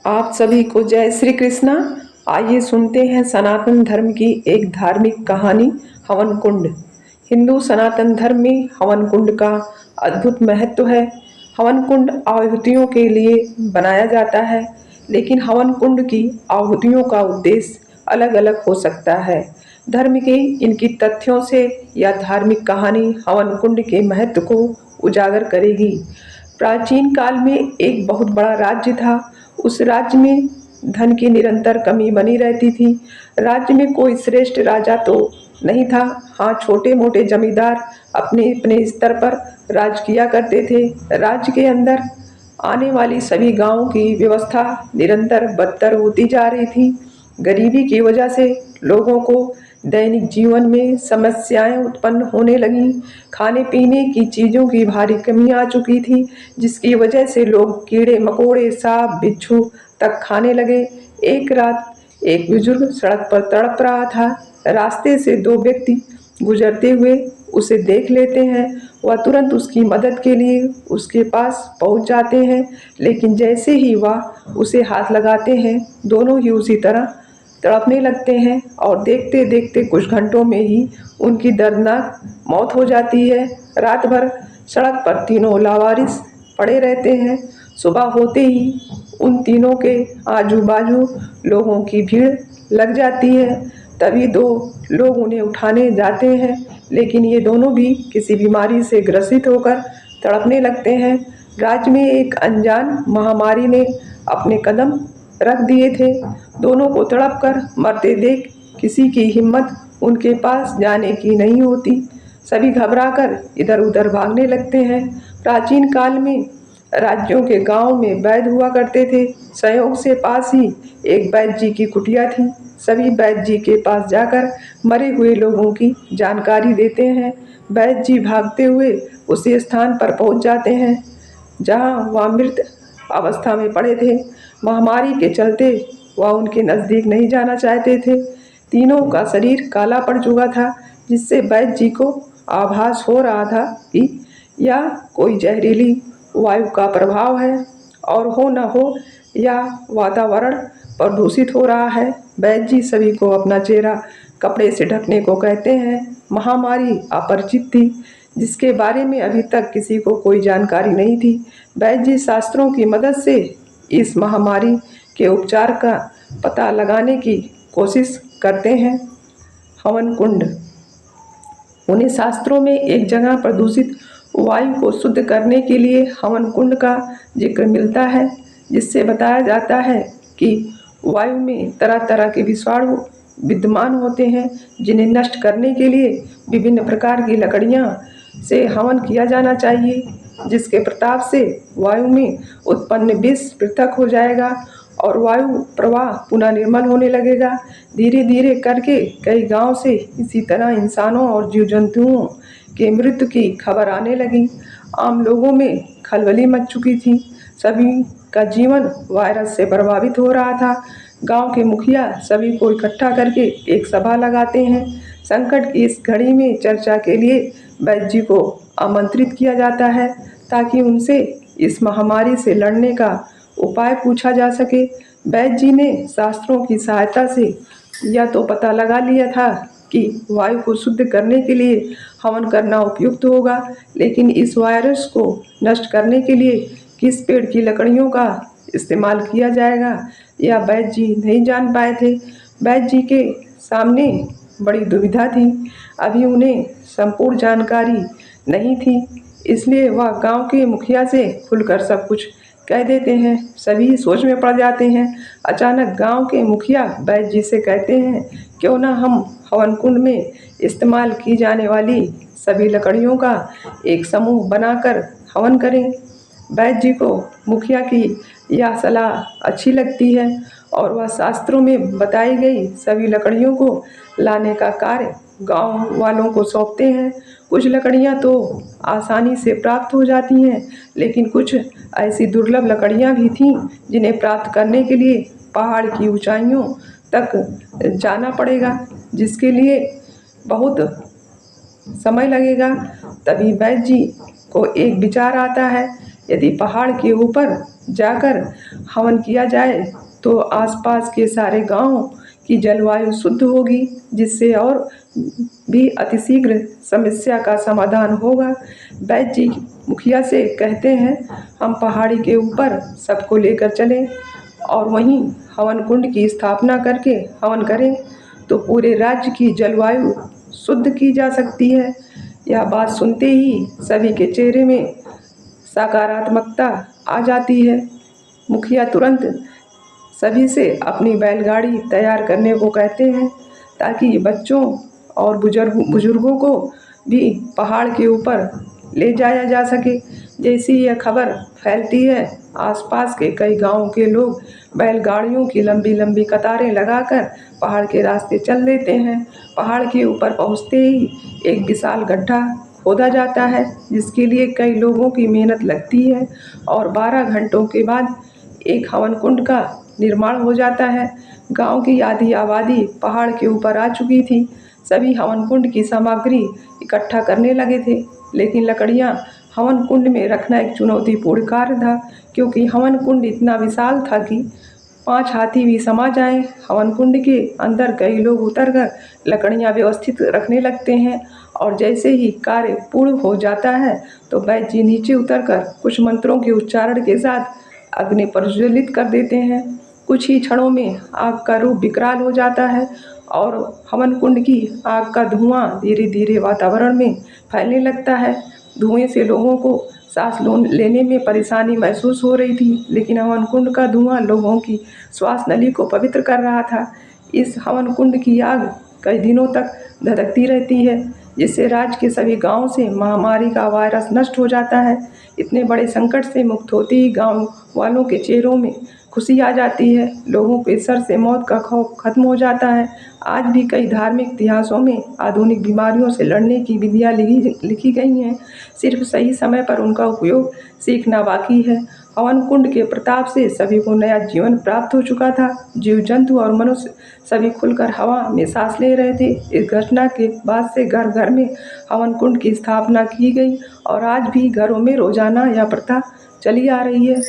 आप सभी को जय श्री कृष्णा। आइए सुनते हैं सनातन धर्म की एक धार्मिक कहानी, हवन कुंड। हिंदू सनातन धर्म में हवन कुंड का अद्भुत महत्व है। हवन कुंड आहुतियों के लिए बनाया जाता है, लेकिन हवन कुंड की आहुतियों का उद्देश्य अलग अलग हो सकता है। धर्म के इनकी तथ्यों से यह धार्मिक कहानी हवन कुंड के महत्व को उजागर करेगी। प्राचीन काल में एक बहुत बड़ा राज्य था। उस राज्य में धन की निरंतर कमी बनी रहती थी। राज्य में कोई श्रेष्ठ राजा तो नहीं था। हाँ, छोटे मोटे जमींदार अपने अपने स्तर पर राज किया करते थे। राज्य के अंदर आने वाली सभी गांवों की व्यवस्था निरंतर बदतर होती जा रही थी। गरीबी की वजह से लोगों को दैनिक जीवन में समस्याएं उत्पन्न होने लगीं। खाने पीने की चीज़ों की भारी कमी आ चुकी थी, जिसकी वजह से लोग कीड़े मकोड़े, सांप बिच्छू तक खाने लगे। एक रात एक बुजुर्ग सड़क पर तड़प रहा था। रास्ते से दो व्यक्ति गुजरते हुए उसे देख लेते हैं। वह तुरंत उसकी मदद के लिए उसके पास पहुंच जाते हैं, लेकिन जैसे ही वह उसे हाथ लगाते हैं, दोनों ही उसी तरह तड़पने लगते हैं और देखते देखते कुछ घंटों में ही उनकी दर्दनाक मौत हो जाती है। रात भर सड़क पर तीनों लावारिस पड़े रहते हैं। सुबह होते ही उन तीनों के आजू बाजू लोगों की भीड़ लग जाती है। तभी दो लोग उन्हें उठाने जाते हैं, लेकिन ये दोनों भी किसी बीमारी से ग्रसित होकर तड़पने लगते हैं। राज्य में एक अनजान महामारी ने अपने कदम रख दिए थे। दोनों को तड़प कर मरते देख किसी की हिम्मत उनके पास जाने की नहीं होती। सभी घबराकर इधर उधर भागने लगते हैं। प्राचीन काल में राज्यों के गांव में वैद्य हुआ करते थे। संयोग से पास ही एक वैद्य जी की कुटिया थी। सभी वैद्य जी के पास जाकर मरे हुए लोगों की जानकारी देते हैं। वैद्य जी भागते हुए उसी स्थान पर पहुंच जाते हैं जहां वह मृत अवस्था में पड़े थे। महामारी के चलते वह उनके नज़दीक नहीं जाना चाहते थे। तीनों का शरीर काला पड़ चुका था, जिससे वैद्य जी को आभास हो रहा था कि यह कोई जहरीली वायु का प्रभाव है, और हो न हो यह वातावरण प्रदूषित हो रहा है। वैद्य जी सभी को अपना चेहरा कपड़े से ढकने को कहते हैं। महामारी अपरिचित थी, जिसके बारे में अभी तक किसी को कोई जानकारी नहीं थी। वैद्य जी शास्त्रों की मदद से इस महामारी के उपचार का पता लगाने की कोशिश करते हैं। हवन कुंड। उन्हें शास्त्रों में एक जगह प्रदूषित वायु को शुद्ध करने के लिए हवन कुंड का जिक्र मिलता है, जिससे बताया जाता है कि वायु में तरह तरह के विषाणु विद्यमान होते हैं, जिन्हें नष्ट करने के लिए विभिन्न प्रकार की लकड़ियां से हवन किया जाना चाहिए, जिसके प्रताप से वायु में उत्पन्न विष पृथक हो जाएगा और वायु प्रवाह पुनः निर्मल होने लगेगा। धीरे धीरे करके कई गांव से इसी तरह इंसानों और जीव जंतुओं के मृत्यु की खबर आने लगी। आम लोगों में खलबली मच चुकी थी। सभी का जीवन वायरस से प्रभावित हो रहा था। गांव के मुखिया सभी को इकट्ठा करके एक सभा लगाते हैं। संकट की इस घड़ी में चर्चा के लिए वैद्य जी को आमंत्रित किया जाता है, ताकि उनसे इस महामारी से लड़ने का उपाय पूछा जा सके। वैद्य जी ने शास्त्रों की सहायता से यह तो पता लगा लिया था कि वायु को शुद्ध करने के लिए हवन करना उपयुक्त होगा, लेकिन इस वायरस को नष्ट करने के लिए किस पेड़ की लकड़ियों का इस्तेमाल किया जाएगा, यह वैद्य जी नहीं जान पाए थे। वैद्य जी के सामने बड़ी दुविधा थी। अभी उन्हें संपूर्ण जानकारी नहीं थी, इसलिए वह गांव के मुखिया से खुलकर सब कुछ कह देते हैं। सभी सोच में पड़ जाते हैं। अचानक गांव के मुखिया वैद्य जी से कहते हैं, क्यों ना हम हवन कुंड में इस्तेमाल की जाने वाली सभी लकड़ियों का एक समूह बनाकर हवन करें। वैद्य जी को मुखिया की यह सलाह अच्छी लगती है और वह शास्त्रों में बताई गई सभी लकड़ियों को लाने का कार्य गांव वालों को सौंपते हैं। कुछ लकड़ियां तो आसानी से प्राप्त हो जाती हैं, लेकिन कुछ ऐसी दुर्लभ लकड़ियां भी थीं जिन्हें प्राप्त करने के लिए पहाड़ की ऊंचाइयों तक जाना पड़ेगा, जिसके लिए बहुत समय लगेगा। तभी वैद्य जी को एक विचार आता है, यदि पहाड़ के ऊपर जाकर हवन किया जाए तो आसपास के सारे गांव की जलवायु शुद्ध होगी, जिससे और भी अतिशीघ्र समस्या का समाधान होगा। वैद्य जी मुखिया से कहते हैं हम पहाड़ी के ऊपर सबको लेकर चलें और वहीं हवन कुंड की स्थापना करके हवन करें तो पूरे राज्य की जलवायु शुद्ध की जा सकती है। यह बात सुनते ही सभी के चेहरे में सकारात्मकता आ जाती है। मुखिया तुरंत सभी से अपनी बैलगाड़ी तैयार करने को कहते हैं ताकि बच्चों और बुजुर्गों को भी पहाड़ के ऊपर ले जाया जा सके। जैसी यह खबर फैलती है, आसपास के कई गांवों के लोग बैलगाड़ियों की लंबी लंबी कतारें लगाकर पहाड़ के रास्ते चल देते हैं। पहाड़ के ऊपर पहुंचते ही एक विशाल गड्ढा खोदा जाता है, जिसके लिए कई लोगों की मेहनत लगती है और 12 घंटों के बाद एक हवन कुंड का निर्माण हो जाता है। गांव की आधी आबादी पहाड़ के ऊपर आ चुकी थी। सभी हवन कुंड की सामग्री इकट्ठा करने लगे थे, लेकिन लकड़ियां हवन कुंड में रखना एक चुनौतीपूर्ण कार्य था, क्योंकि हवन कुंड इतना विशाल था कि 5 हाथी भी समा जाएं। हवन कुंड के अंदर कई लोग उतरकर लकड़ियां व्यवस्थित रखने लगते हैं और जैसे ही कार्य पूर्ण हो जाता है तो वैद्य जी नीचे उतरकर कुछ मंत्रों के उच्चारण के साथ अग्नि प्रज्वलित कर देते हैं। कुछ ही क्षणों में आग का रूप विकराल हो जाता है और हवन कुंड की आग का धुआं धीरे धीरे वातावरण में फैलने लगता है। धुएं से लोगों को सांस लेने में परेशानी महसूस हो रही थी, लेकिन हवन कुंड का धुआं लोगों की श्वास नली को पवित्र कर रहा था। इस हवन कुंड की आग कई दिनों तक धधकती रहती है, जिससे राज्य के सभी गांवों से महामारी का वायरस नष्ट हो जाता है। इतने बड़े संकट से मुक्त होते ही गांव वालों के चेहरों में खुशी आ जाती है। लोगों के सर से मौत का खौफ खत्म हो जाता है। आज भी कई धार्मिक इतिहासों में आधुनिक बीमारियों से लड़ने की विधियाँ लिखी गई हैं, सिर्फ सही समय पर उनका उपयोग सीखना बाकी है। हवन कुंड के प्रताप से सभी को नया जीवन प्राप्त हो चुका था। जीव जंतु और मनुष्य सभी खुलकर हवा में सांस ले रहे थे। इस घटना के बाद से घर घर में हवन कुंड की स्थापना की गई और आज भी घरों में रोजाना यह प्रथा चली आ रही है।